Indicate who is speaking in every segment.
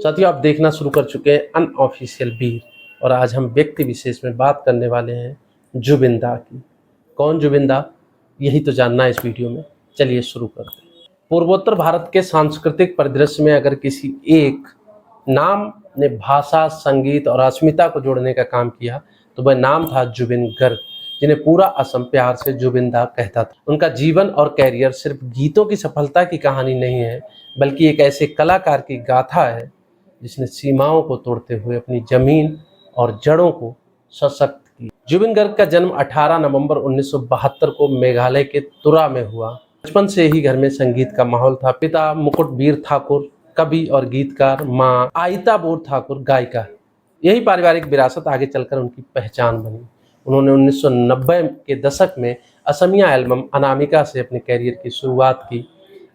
Speaker 1: साथियों, आप देखना शुरू कर चुके हैं अनऑफिशियल वीर, और आज हम व्यक्ति विशेष में बात करने वाले हैं जुबिन दा की। कौन जुबिन दा, यही तो जानना है इस वीडियो में। चलिए शुरू करते हैं। पूर्वोत्तर भारत के सांस्कृतिक परिदृश्य में अगर किसी एक नाम ने भाषा, संगीत और अस्मिता को जोड़ने का काम किया तो वह नाम था जुबिन गर्ग, जिन्हें पूरा असम प्यार से जुबिन-दा कहता था। उनका जीवन और कैरियर सिर्फ गीतों की सफलता की कहानी नहीं है, बल्कि एक ऐसे कलाकार की गाथा है जिसने सीमाओं को तोड़ते हुए अपनी जमीन और जड़ों को सशक्त की। जुबिन गर्ग का जन्म 18 नवंबर 1972 को मेघालय के तुरा में हुआ। बचपन से ही घर में संगीत का माहौल था। पिता मुकुटबीर ठाकुर कवि और गीतकार, माँ आइता बोर ठाकुर गायिका। यही पारिवारिक विरासत आगे चलकर उनकी पहचान बनी। उन्होंने 1990 के दशक में असमिया एल्बम अनामिका से अपने कैरियर की शुरुआत की।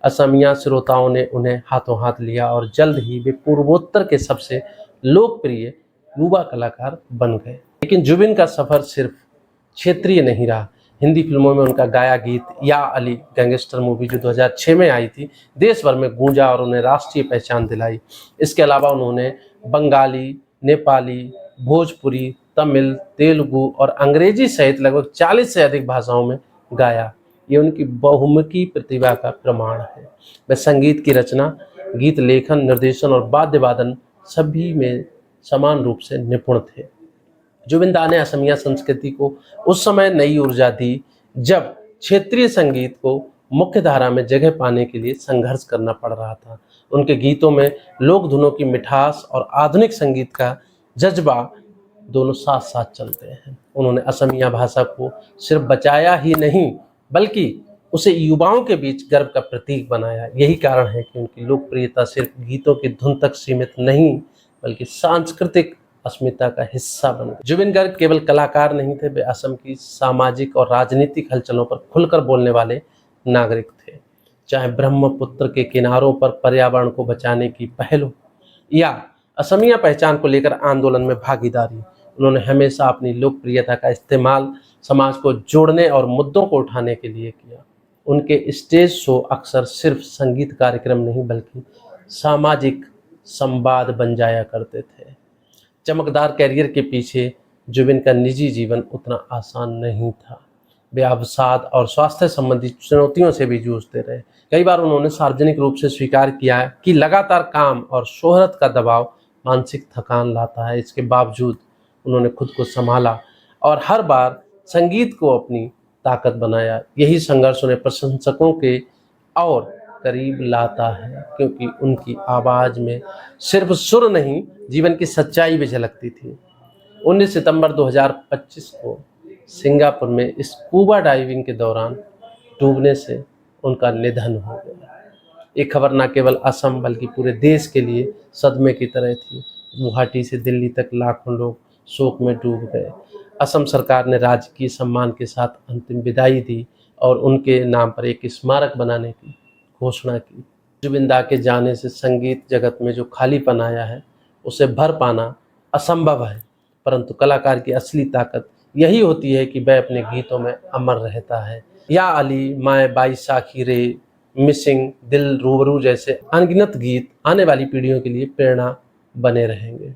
Speaker 1: असमिया श्रोताओं ने उन्हें हाथों हाथ लिया और जल्द ही वे पूर्वोत्तर के सबसे लोकप्रिय युवा कलाकार बन गए। लेकिन जुबिन का सफर सिर्फ क्षेत्रीय नहीं रहा। हिंदी फिल्मों में उनका गाया गीत या अली गैंगस्टर मूवी जो 2006 में आई थी, देश भर में गूंजा और उन्हें राष्ट्रीय पहचान दिलाई। इसके अलावा उन्होंने बंगाली, नेपाली, भोजपुरी, तमिल, तेलुगु और अंग्रेजी सहित लगभग 40 से अधिक भाषाओं में गाया। ये उनकी बहुमुखी प्रतिभा का प्रमाण है। वे संगीत की रचना, गीत लेखन, निर्देशन और वाद्य वादन सभी में समान रूप से निपुण थे। जुबिन-दा ने असमिया संस्कृति को उस समय नई ऊर्जा दी जब क्षेत्रीय संगीत को मुख्य धारा में जगह पाने के लिए संघर्ष करना पड़ रहा था। उनके गीतों में लोक धुनों की मिठास और आधुनिक संगीत का जज्बा दोनों साथ साथ चलते हैं। उन्होंने असमिया भाषा को सिर्फ बचाया ही नहीं, बल्कि उसे युवाओं के बीच गर्व का प्रतीक बनाया। यही कारण है कि उनकी लोकप्रियता सिर्फ गीतों की धुन तक सीमित नहीं, बल्कि सांस्कृतिक अस्मिता का हिस्सा बन गए। जुबिन गर्ग केवल कलाकार नहीं थे, वे असम की सामाजिक और राजनीतिक हलचलों पर खुलकर बोलने वाले नागरिक थे। चाहे ब्रह्मपुत्र के किनारों पर पर्यावरण को बचाने की पहल हो या असमिया पहचान को लेकर आंदोलन में भागीदारी, उन्होंने हमेशा अपनी लोकप्रियता का इस्तेमाल समाज को जोड़ने और मुद्दों को उठाने के लिए किया। उनके स्टेज शो अक्सर सिर्फ संगीत कार्यक्रम नहीं, बल्कि सामाजिक संवाद बन जाया करते थे। चमकदार कैरियर के पीछे जुबिन का निजी जीवन उतना आसान नहीं था। वे अवसाद और स्वास्थ्य संबंधी चुनौतियों से भी जूझते रहे। कई बार उन्होंने सार्वजनिक रूप से स्वीकार किया कि लगातार काम और शोहरत का दबाव मानसिक थकान लाता है। इसके बावजूद उन्होंने खुद को संभाला और हर बार संगीत को अपनी ताकत बनाया। यही संघर्ष उन्हें प्रशंसकों के और करीब लाता है, क्योंकि उनकी आवाज़ में सिर्फ सुर नहीं, जीवन की सच्चाई भी झलकती थी। 19 सितंबर 2025 को सिंगापुर में स्कूबा डाइविंग के दौरान डूबने से उनका निधन हो गया। ये खबर न केवल असम बल्कि पूरे देश के लिए सदमे की तरह थी। गुवाहाटी से दिल्ली तक लाखों लोग शोक में डूब गए। असम सरकार ने राजकीय सम्मान के साथ अंतिम विदाई दी और उनके नाम पर एक स्मारक बनाने की घोषणा की। जुबिन-दा के जाने से संगीत जगत में जो खालीपन आया है, उसे भर पाना असंभव है, परंतु कलाकार की असली ताकत यही होती है कि वह अपने गीतों में अमर रहता है। या अली, माए बाईसाखी रे, मिसिंग, दिल रूबरू जैसे अनगिनत गीत आने वाली पीढ़ियों के लिए प्रेरणा बने रहेंगे।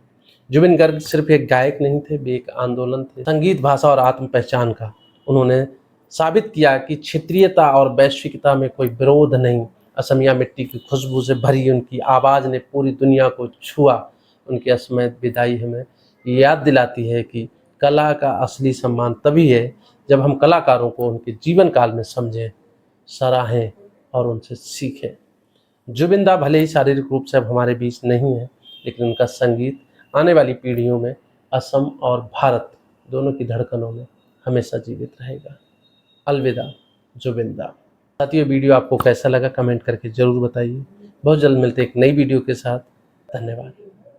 Speaker 1: जुबिन गर्ग सिर्फ एक गायक नहीं थे, वे एक आंदोलन थे, संगीत, भाषा और आत्म पहचान का। उन्होंने साबित किया कि क्षेत्रीयता और वैश्विकता में कोई विरोध नहीं। असमिया मिट्टी की खुशबू से भरी उनकी आवाज़ ने पूरी दुनिया को छुआ। उनकी असमय विदाई हमें याद दिलाती है कि कला का असली सम्मान तभी है जब हम कलाकारों को उनके जीवन काल में समझें, सराहें और उनसे सीखें। जुबिन-दा भले ही शारीरिक रूप से अब हमारे बीच नहीं है, लेकिन उनका संगीत आने वाली पीढ़ियों में असम और भारत दोनों की धड़कनों में हमेशा जीवित रहेगा। अलविदा जुबिन-दा। साथियों, वीडियो आपको कैसा लगा कमेंट करके ज़रूर बताइए। बहुत जल्द मिलते एक नई वीडियो के साथ। धन्यवाद।